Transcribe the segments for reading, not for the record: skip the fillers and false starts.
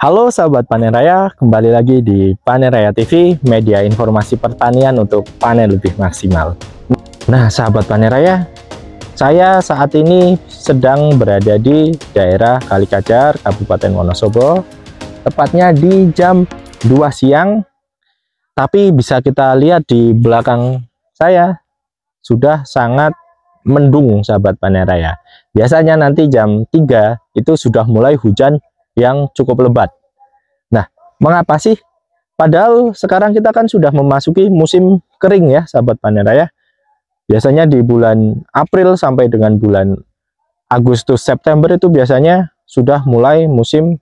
Halo sahabat Panen Raya, kembali lagi di Panen Raya TV, media informasi pertanian untuk panen lebih maksimal. Nah sahabat Panen Raya, saya saat ini sedang berada di daerah Kalikajar, Kabupaten Wonosobo, tepatnya di jam 2 siang. Tapi bisa kita lihat di belakang saya, sudah sangat mendung sahabat Panen Raya. Biasanya nanti jam 3 itu sudah mulai hujan yang cukup lebat. Nah, mengapa sih? Padahal sekarang kita kan sudah memasuki musim kering ya, sahabat Panen Raya. Biasanya di bulan April sampai dengan bulan Agustus, September itu biasanya sudah mulai musim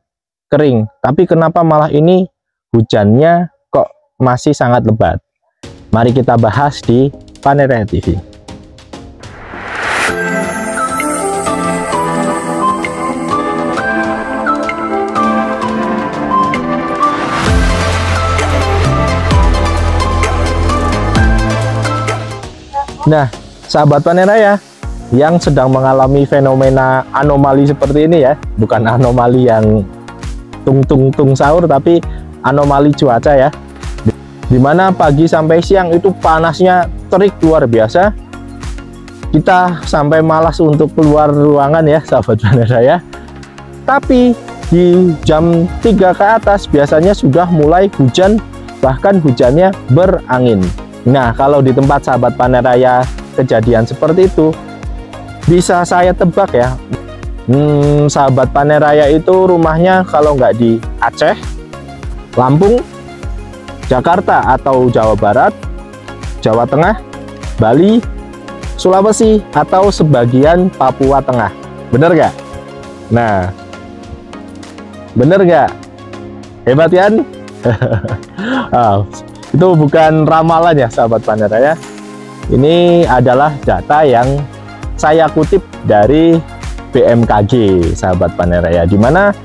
kering. Tapi kenapa malah ini hujannya kok masih sangat lebat? Mari kita bahas di Panen Raya TV. Nah, sahabat Panen Raya yang sedang mengalami fenomena anomali seperti ini ya, bukan anomali yang tung sahur, tapi anomali cuaca ya, dimana pagi sampai siang itu panasnya terik luar biasa. Kita sampai malas untuk keluar ruangan ya, sahabat Panen Raya. Tapi di jam 3 ke atas biasanya sudah mulai hujan, bahkan hujannya berangin. Nah, kalau di tempat sahabat Panen Raya kejadian seperti itu, bisa saya tebak ya, sahabat Panen Raya itu rumahnya kalau nggak di Aceh, Lampung, Jakarta atau Jawa Barat, Jawa Tengah, Bali, Sulawesi, atau sebagian Papua Tengah. Bener nggak? Nah, bener nggak? Hebat kan? Oh, itu bukan ramalan ya sahabat Panen Raya. Ini adalah data yang saya kutip dari BMKG sahabat Panen Raya, di mana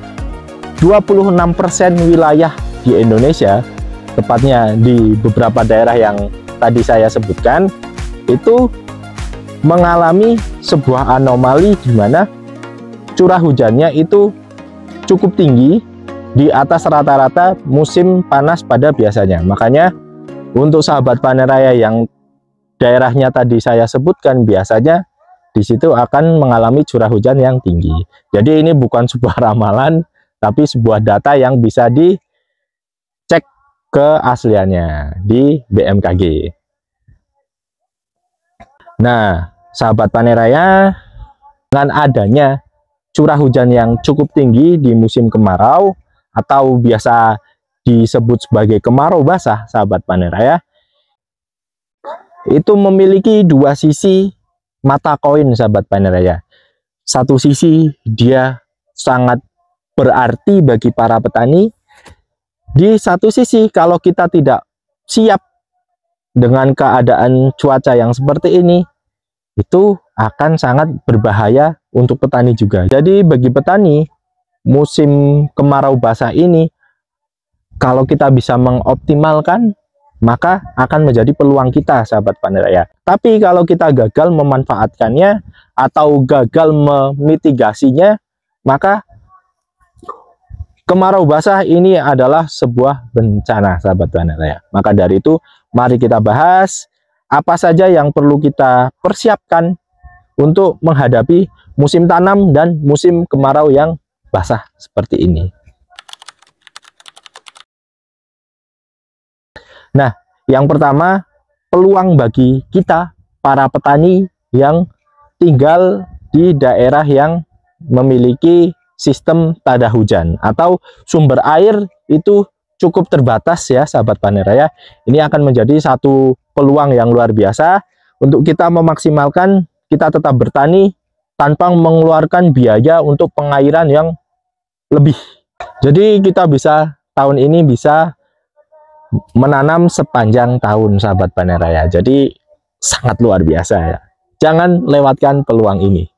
26% wilayah di Indonesia, tepatnya di beberapa daerah yang tadi saya sebutkan, itu mengalami sebuah anomali di mana curah hujannya itu cukup tinggi, di atas rata-rata musim panas pada biasanya. Makanya untuk sahabat Panen Raya yang daerahnya tadi saya sebutkan, biasanya di situ akan mengalami curah hujan yang tinggi. Jadi ini bukan sebuah ramalan, tapi sebuah data yang bisa dicek keasliannya di BMKG. Nah, sahabat Panen Raya, dengan adanya curah hujan yang cukup tinggi di musim kemarau, atau biasa disebut sebagai kemarau basah, sahabat Panen Raya, itu memiliki dua sisi mata koin sahabat Panen Raya. Satu sisi dia sangat berarti bagi para petani. Di satu sisi kalau kita tidak siap dengan keadaan cuaca yang seperti ini, itu akan sangat berbahaya untuk petani juga. Jadi bagi petani, musim kemarau basah ini kalau kita bisa mengoptimalkan, maka akan menjadi peluang kita sahabat Panen Raya. Tapi kalau kita gagal memanfaatkannya atau gagal memitigasinya, maka kemarau basah ini adalah sebuah bencana sahabat Panen Raya. Maka dari itu mari kita bahas apa saja yang perlu kita persiapkan untuk menghadapi musim tanam dan musim kemarau yang basah seperti ini. Nah, yang pertama, peluang bagi kita para petani yang tinggal di daerah yang memiliki sistem tada hujan atau sumber air itu cukup terbatas ya sahabat Panen Raya. Ini akan menjadi satu peluang yang luar biasa untuk kita memaksimalkan kita tetap bertani tanpa mengeluarkan biaya untuk pengairan yang lebih. Jadi kita bisa tahun ini bisa menanam sepanjang tahun sahabat Panen Raya. Jadi sangat luar biasa ya. Jangan lewatkan peluang ini.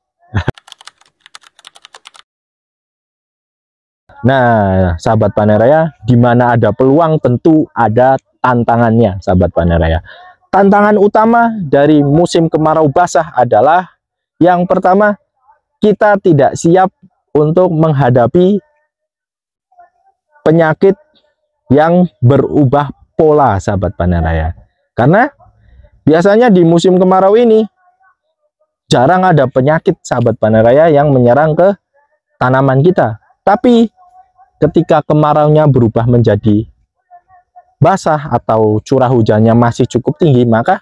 Nah, sahabat Panen Raya, di mana ada peluang tentu ada tantangannya sahabat Panen Raya. Tantangan utama dari musim kemarau basah adalah yang pertama, kita tidak siap untuk menghadapi penyakit yang berubah pola, sahabat panen raya. Karena biasanya di musim kemarau ini jarang ada penyakit, sahabat panen raya, yang menyerang ke tanaman kita. Tapi ketika kemaraunya berubah menjadi basah atau curah hujannya masih cukup tinggi, maka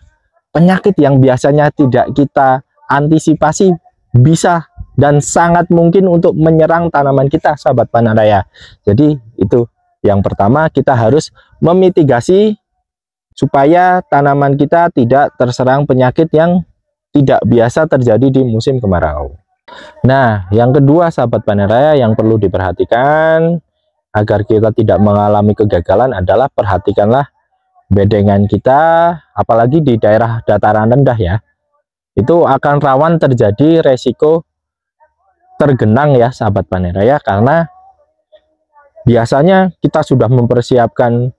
penyakit yang biasanya tidak kita antisipasi bisa dan sangat mungkin untuk menyerang tanaman kita, sahabat panen raya. Jadi itu yang pertama, kita harus memitigasi supaya tanaman kita tidak terserang penyakit yang tidak biasa terjadi di musim kemarau. Nah, yang kedua, sahabat panen raya, yang perlu diperhatikan agar kita tidak mengalami kegagalan adalah perhatikanlah bedengan kita, apalagi di daerah dataran rendah ya. Itu akan rawan terjadi resiko tergenang ya, sahabat panen raya, karena biasanya kita sudah mempersiapkan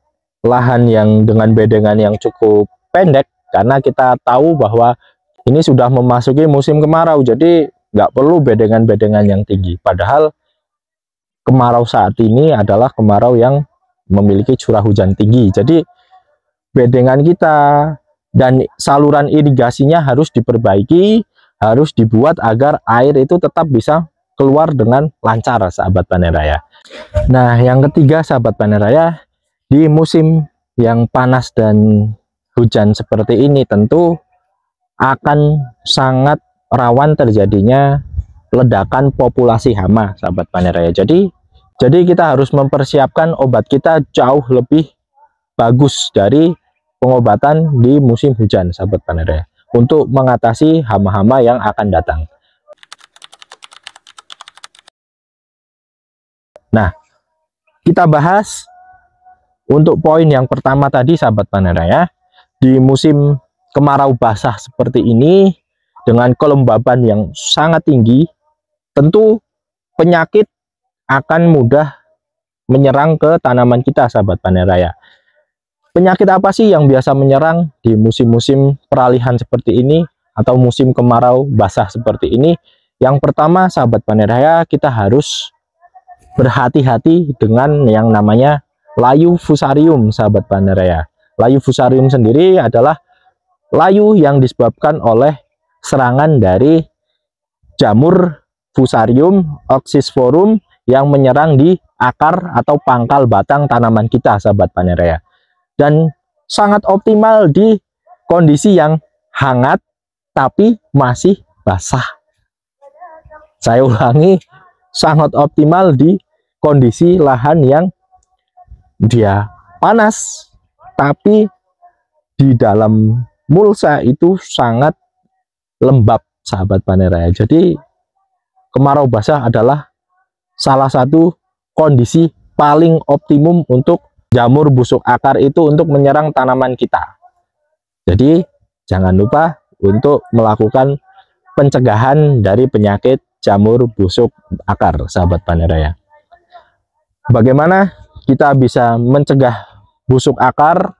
lahan yang dengan bedengan yang cukup pendek, karena kita tahu bahwa ini sudah memasuki musim kemarau, jadi nggak perlu bedengan-bedengan yang tinggi. Padahal kemarau saat ini adalah kemarau yang memiliki curah hujan tinggi, jadi bedengan kita dan saluran irigasinya harus diperbaiki, harus dibuat agar air itu tetap bisa keluar dengan lancar, sahabat panen raya. Nah, yang ketiga, sahabat panen raya, di musim yang panas dan hujan seperti ini tentu akan sangat rawan terjadinya ledakan populasi hama, sahabat panen raya. Jadi kita harus mempersiapkan obat kita jauh lebih bagus dari pengobatan di musim hujan, sahabat panen raya, untuk mengatasi hama-hama yang akan datang. Nah, kita bahas untuk poin yang pertama tadi, sahabat panen raya. Di musim kemarau basah seperti ini dengan kelembaban yang sangat tinggi, tentu penyakit akan mudah menyerang ke tanaman kita, sahabat panen raya. Penyakit apa sih yang biasa menyerang di musim-musim peralihan seperti ini atau musim kemarau basah seperti ini? Yang pertama, sahabat panen raya, kita harus berhati-hati dengan yang namanya layu fusarium, sahabat panen raya. Layu fusarium sendiri adalah layu yang disebabkan oleh serangan dari jamur Fusarium oxysporum yang menyerang di akar atau pangkal batang tanaman kita, sahabat panen raya. Dan sangat optimal di kondisi yang hangat tapi masih basah. Saya ulangi, sangat optimal di kondisi lahan yang dia panas tapi di dalam mulsa itu sangat lembab, sahabat panen raya. Jadi kemarau basah adalah salah satu kondisi paling optimum untuk jamur busuk akar itu untuk menyerang tanaman kita. Jadi jangan lupa untuk melakukan pencegahan dari penyakit jamur busuk akar, sahabat panen raya. Bagaimana kita bisa mencegah busuk akar?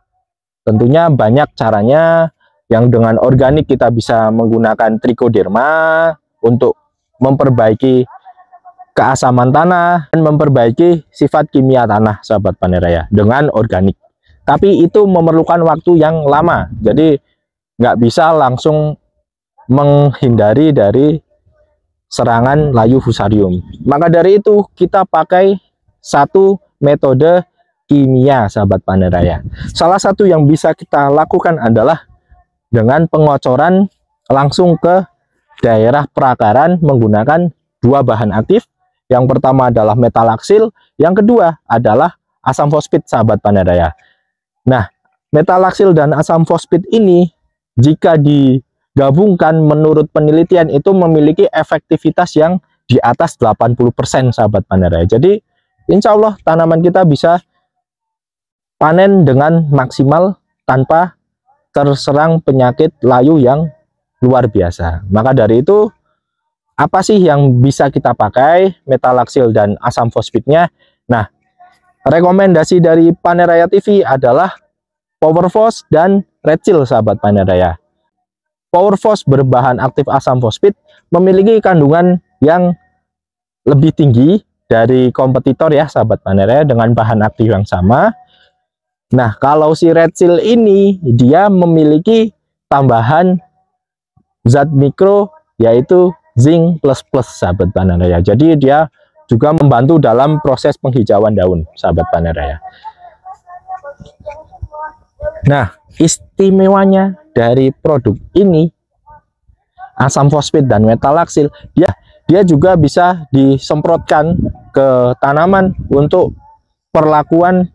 Tentunya banyak caranya. Yang dengan organik kita bisa menggunakan trichoderma untuk memperbaiki keasaman tanah dan memperbaiki sifat kimia tanah, sahabat panen raya, dengan organik. Tapi itu memerlukan waktu yang lama, jadi nggak bisa langsung menghindari dari serangan layu fusarium. Maka dari itu kita pakai satu metode kimia, sahabat panen raya. Salah satu yang bisa kita lakukan adalah dengan pengocoran langsung ke daerah perakaran menggunakan dua bahan aktif. Yang pertama adalah metalaksil, yang kedua adalah asam fosfit, sahabat panen raya. Nah, metalaksil dan asam fosfit ini jika digabungkan menurut penelitian itu memiliki efektivitas yang di atas 80%, sahabat panen raya. Jadi insya Allah tanaman kita bisa panen dengan maksimal tanpa terserang penyakit layu yang luar biasa. Maka dari itu, apa sih yang bisa kita pakai metalaksil dan asam fosfitnya? Nah, rekomendasi dari Panen Raya TV adalah Powerfos dan Redsil, sahabat panen raya. Powerfos berbahan aktif asam fosfit memiliki kandungan yang lebih tinggi dari kompetitor ya sahabat panen raya dengan bahan aktif yang sama. Nah, kalau si Red Seal ini dia memiliki tambahan zat mikro yaitu zinc plus plus sahabat panen raya. Jadi dia juga membantu dalam proses penghijauan daun sahabat panen raya. Nah, istimewanya dari produk ini asam fosfat dan metalaksil, dia juga bisa disemprotkan ke tanaman untuk perlakuan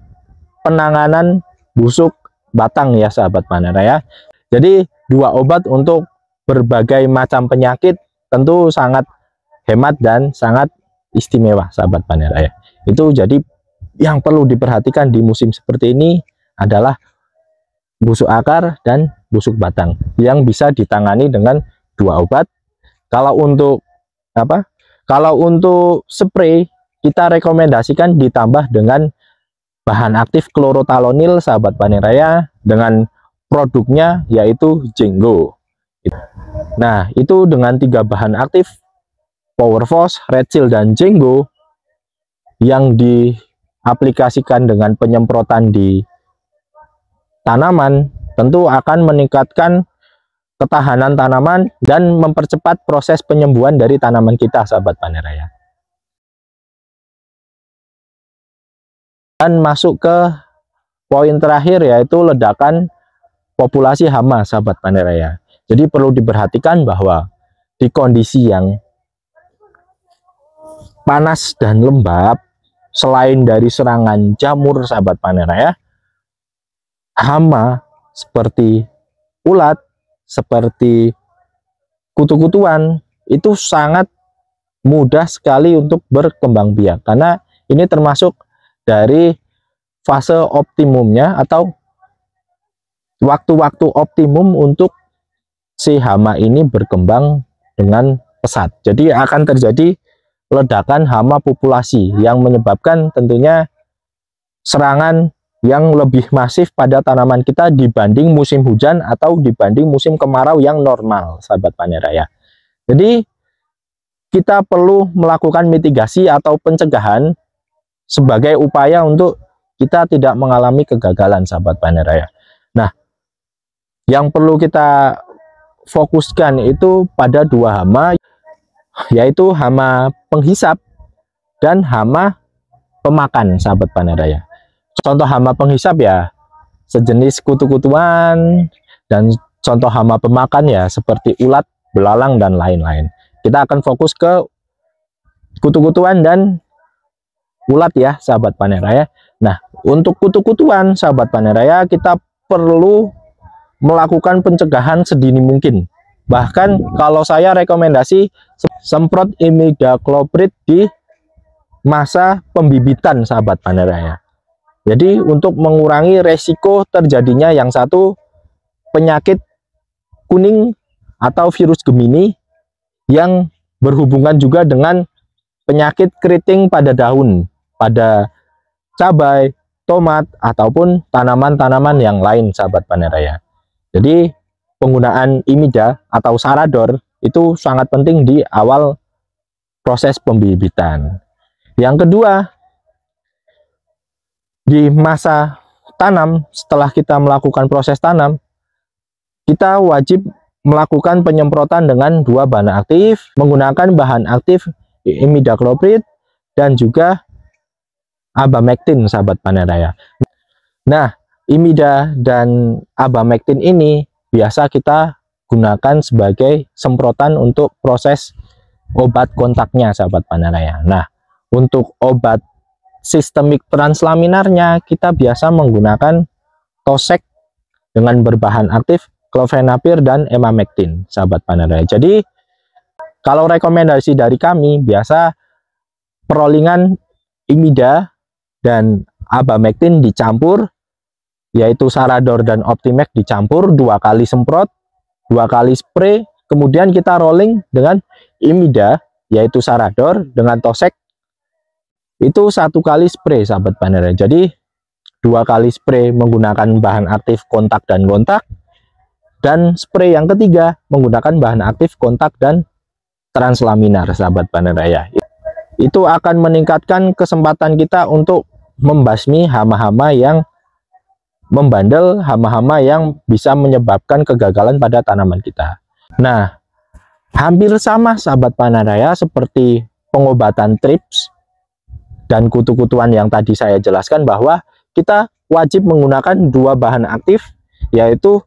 penanganan busuk batang ya sahabat panen raya. Jadi dua obat untuk berbagai macam penyakit tentu sangat hemat dan sangat istimewa sahabat panen raya. Itu jadi yang perlu diperhatikan di musim seperti ini adalah busuk akar dan busuk batang yang bisa ditangani dengan dua obat. Kalau untuk spray kita rekomendasikan ditambah dengan bahan aktif klorotalonil sahabat panen raya dengan produknya yaitu Jenggo. Nah, itu dengan 3 bahan aktif Powerfos, Red Seal dan Jenggo yang diaplikasikan dengan penyemprotan di tanaman tentu akan meningkatkan ketahanan tanaman dan mempercepat proses penyembuhan dari tanaman kita sahabat panen raya. Dan masuk ke poin terakhir yaitu ledakan populasi hama sahabat panen raya. Jadi perlu diperhatikan bahwa di kondisi yang panas dan lembab, selain dari serangan jamur sahabat panen raya, hama seperti ulat, seperti kutu-kutuan itu sangat mudah sekali untuk berkembang biak karena ini termasuk dari fase optimumnya atau waktu-waktu optimum untuk si hama ini berkembang dengan pesat. Jadi akan terjadi ledakan hama populasi yang menyebabkan tentunya serangan yang lebih masif pada tanaman kita dibanding musim hujan atau dibanding musim kemarau yang normal sahabat panen raya. Jadi kita perlu melakukan mitigasi atau pencegahan sebagai upaya untuk kita tidak mengalami kegagalan sahabat panen raya. Nah, yang perlu kita fokuskan itu pada 2 hama, yaitu hama penghisap dan hama pemakan sahabat panen raya. Contoh hama penghisap ya sejenis kutu-kutuan, dan contoh hama pemakan ya seperti ulat, belalang dan lain-lain. Kita akan fokus ke kutu-kutuan dan ulat ya sahabat panen raya. Nah, untuk kutu-kutuan sahabat panen raya kita perlu melakukan pencegahan sedini mungkin. Bahkan kalau saya rekomendasi semprot imidacloprid di masa pembibitan sahabat panen raya. Jadi untuk mengurangi resiko terjadinya yang satu penyakit kuning atau virus Gemini yang berhubungan juga dengan penyakit keriting pada daun, pada cabai, tomat ataupun tanaman-tanaman yang lain sahabat panen raya. Jadi penggunaan imida atau sarador itu sangat penting di awal proses pembibitan. Yang kedua, di masa tanam, setelah kita melakukan proses tanam, kita wajib melakukan penyemprotan dengan 2 bahan aktif, menggunakan bahan aktif imidacloprid dan juga abamectin sahabat panen raya. Nah, imida dan abamectin ini biasa kita gunakan sebagai semprotan untuk proses obat kontaknya sahabat panen raya. Nah, untuk obat sistemik translaminarnya kita biasa menggunakan Tosek dengan berbahan aktif clofenapir dan emamectin sahabat panen raya. Jadi kalau rekomendasi dari kami biasa perollingan imida dan abamectin dicampur, yaitu sarador dan optimek dicampur 2 kali semprot, 2 kali spray, kemudian kita rolling dengan imida yaitu sarador dengan Tosek itu 1 kali spray sahabat panen raya. Jadi 2 kali spray menggunakan bahan aktif kontak dan kontak, dan spray yang ketiga menggunakan bahan aktif kontak dan translaminar sahabat panen raya. itu akan meningkatkan kesempatan kita untuk membasmi hama-hama yang membandel, hama-hama yang bisa menyebabkan kegagalan pada tanaman kita. Nah, hampir sama sahabat panen raya seperti pengobatan trips dan kutu-kutuan yang tadi saya jelaskan, bahwa kita wajib menggunakan dua bahan aktif, yaitu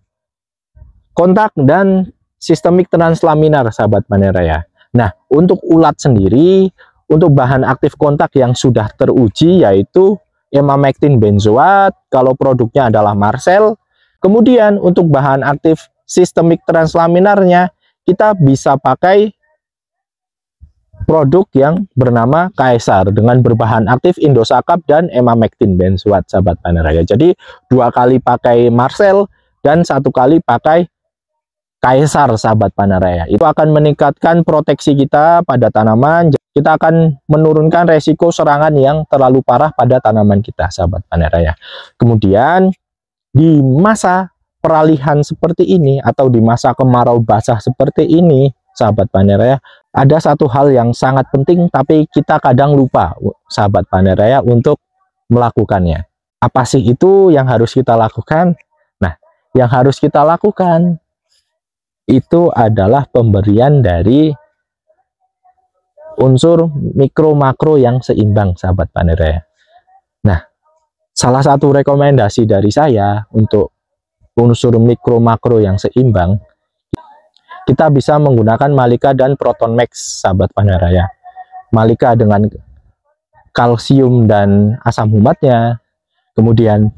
kontak dan sistemik translaminar sahabat panen raya. Nah, untuk ulat sendiri, untuk bahan aktif kontak yang sudah teruji yaitu emamectin benzoat, kalau produknya adalah Marcel. Kemudian untuk bahan aktif sistemik translaminarnya, kita bisa pakai produk yang bernama Caesar dengan berbahan aktif indosakap dan emamectin benzoat sahabat panen raya. Jadi 2 kali pakai Marcel dan 1 kali pakai Caesar sahabat panen raya. Itu akan meningkatkan proteksi kita pada tanaman. Kita akan menurunkan resiko serangan yang terlalu parah pada tanaman kita sahabat panen raya. Kemudian di masa peralihan seperti ini atau di masa kemarau basah seperti ini sahabat panen raya, ada satu hal yang sangat penting tapi kita kadang lupa sahabat panen raya untuk melakukannya. Apa sih itu yang harus kita lakukan? Nah, yang harus kita lakukan itu adalah pemberian dari unsur mikro makro yang seimbang sahabat panen raya. Nah, salah satu rekomendasi dari saya untuk unsur mikro makro yang seimbang, kita bisa menggunakan Malika dan Proton Max sahabat panen raya. Malika dengan kalsium dan asam humatnya, kemudian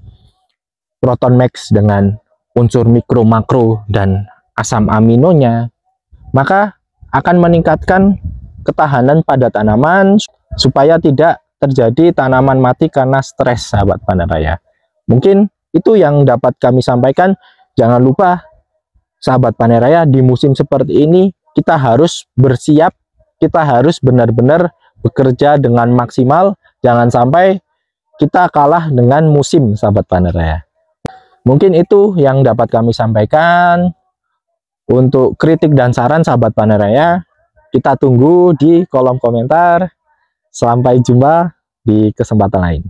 Proton Max dengan unsur mikro makro dan asam aminonya, maka akan meningkatkan ketahanan pada tanaman supaya tidak terjadi tanaman mati karena stres sahabat panen raya. Mungkin itu yang dapat kami sampaikan. Jangan lupa sahabat panen raya, di musim seperti ini kita harus bersiap, kita harus benar-benar bekerja dengan maksimal, jangan sampai kita kalah dengan musim sahabat panen raya. Mungkin itu yang dapat kami sampaikan. Untuk kritik dan saran sahabat panen raya, kita tunggu di kolom komentar. Sampai jumpa di kesempatan lain.